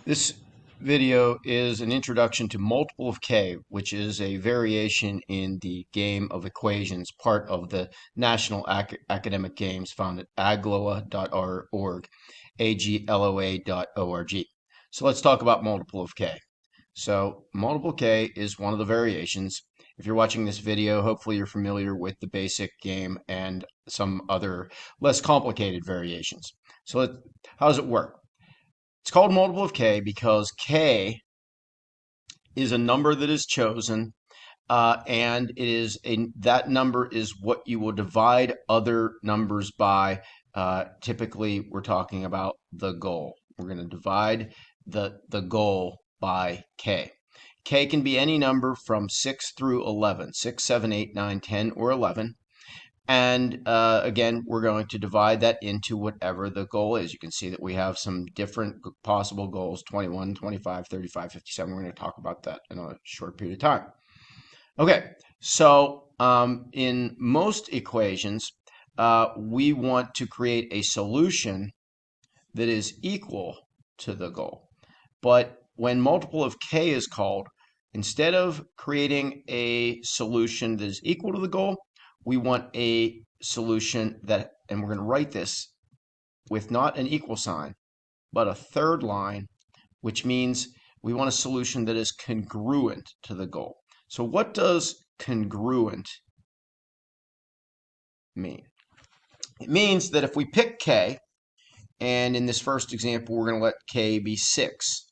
This video is an introduction to multiple of K, which is a variation in the game of equations, part of the National Academic Games found at agloa.org, agloa.org. So let's talk about multiple of K. So multiple K is one of the variations. If you're watching this video, hopefully you're familiar with the basic game and some other less complicated variations. So how does it work? It's called multiple of K because K is a number that is chosen, and that number is what you will divide other numbers by. Typically, we're talking about the goal. We're going to divide the goal by K. K can be any number from 6 through 11, 6, 7, 8, 9, 10, or 11. And again, we're going to divide that into whatever the goal is. You can see that we have some different possible goals, 21, 25, 35, 57. We're going to talk about that in a short period of time. Okay, so in most equations, we want to create a solution that is equal to the goal. But when multiple of K is called, instead of creating a solution that is equal to the goal, we want a solution that, and we're going to write this with not an equal sign, but a third line, which means we want a solution that is congruent to the goal. So what does congruent mean? It means that if we pick K, and in this first example, we're going to let K be 6.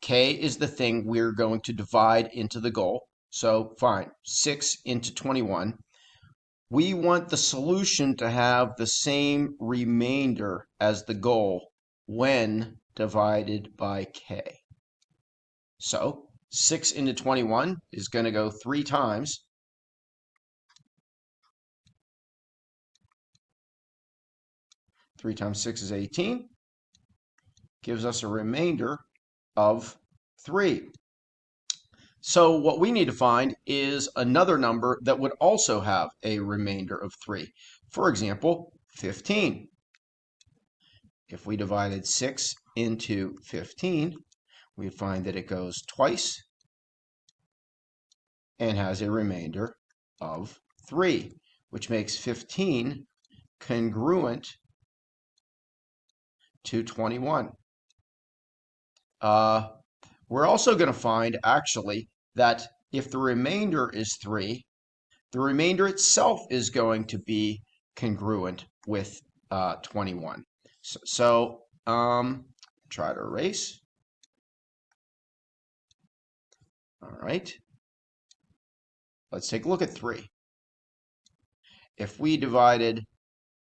K is the thing we're going to divide into the goal. So fine, 6 into 21. We want the solution to have the same remainder as the goal when divided by K. So 6 into 21 is going to go 3 times. 3 times 6 is 18. Gives us a remainder of 3. So what we need to find is another number that would also have a remainder of 3. For example, 15. If we divided 6 into 15, we find that it goes twice and has a remainder of 3, which makes 15 congruent to 21. We're also going to find, actually, that if the remainder is 3, the remainder itself is going to be congruent with 21. So try to erase. All right. Let's take a look at 3. If we divided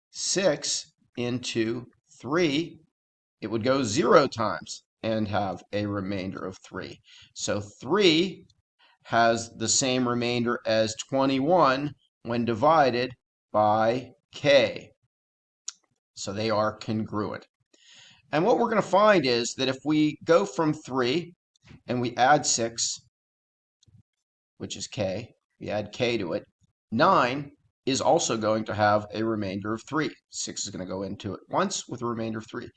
6 into 3, it would go 0 times and have a remainder of 3. So 3 has the same remainder as 21 when divided by K. So they are congruent. And what we're going to find is that if we go from 3 and we add 6, which is K, we add K to it, 9 is also going to have a remainder of 3. 6 is going to go into it once with a remainder of 3.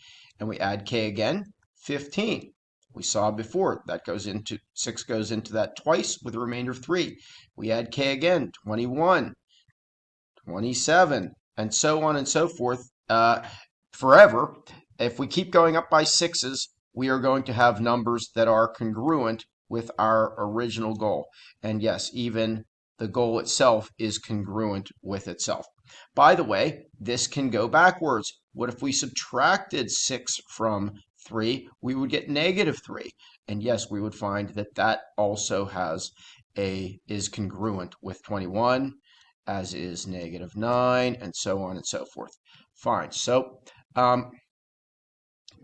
And we add K again, 15. We saw before that 6 goes into that twice with a remainder of 3. We add K again, 21, 27, and so on and so forth forever. If we keep going up by 6s, we are going to have numbers that are congruent with our original goal. And yes, even the goal itself is congruent with itself. By the way, this can go backwards. What if we subtracted 6 from 3? We would get -3. And yes, we would find that that also is congruent with 21, as is -9, and so on and so forth. Fine. So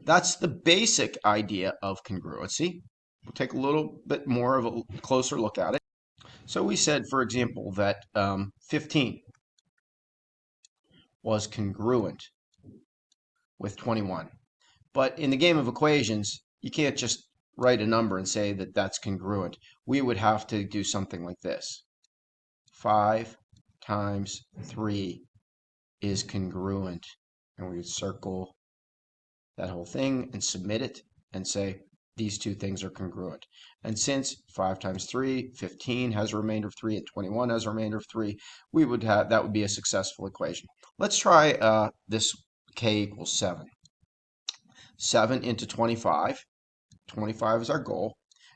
that's the basic idea of congruency. We'll take a little bit more of a closer look at it. So we said, for example, that 15 was congruent with 21. But in the game of equations, you can't just write a number and say that that's congruent. We would have to do something like this. 5 times 3 is congruent. And we would circle that whole thing and submit it. and say these two things are congruent. And since 5 times 3, 15 has a remainder of 3, and 21 has a remainder of 3, we would have that would be a successful equation. Let's try this k equals 7. 7 into 25. 25 is our goal,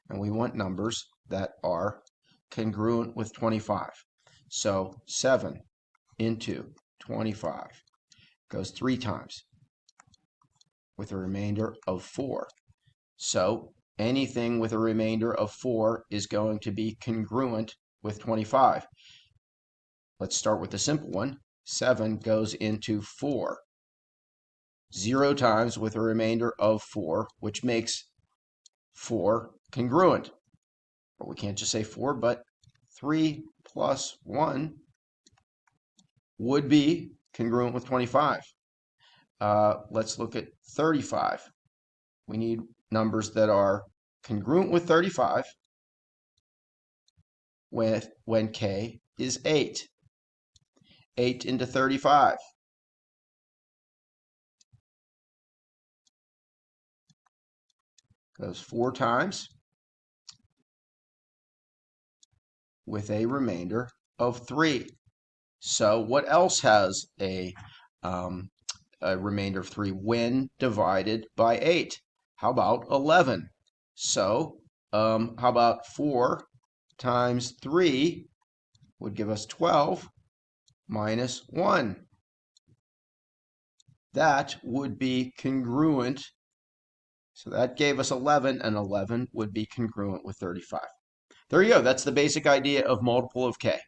and we want numbers that are congruent with 25. So 7 into 25 goes 3 times with a remainder of 4. So anything with a remainder of 4 is going to be congruent with 25. Let's start with the simple one. 7 goes into 4. 0 times with a remainder of 4, which makes 4 congruent. But we can't just say 4, but 3 plus 1 would be congruent with 25. Let's look at 35. We need numbers that are congruent with 35 when k is 8. 8 into 35 goes 4 times with a remainder of 3. So what else has a remainder of 3 when divided by 8? How about 11? So how about 4 times 3 would give us 12 minus 1. That would be congruent. So that gave us 11, and 11 would be congruent with 35. There you go. That's the basic idea of multiple of k.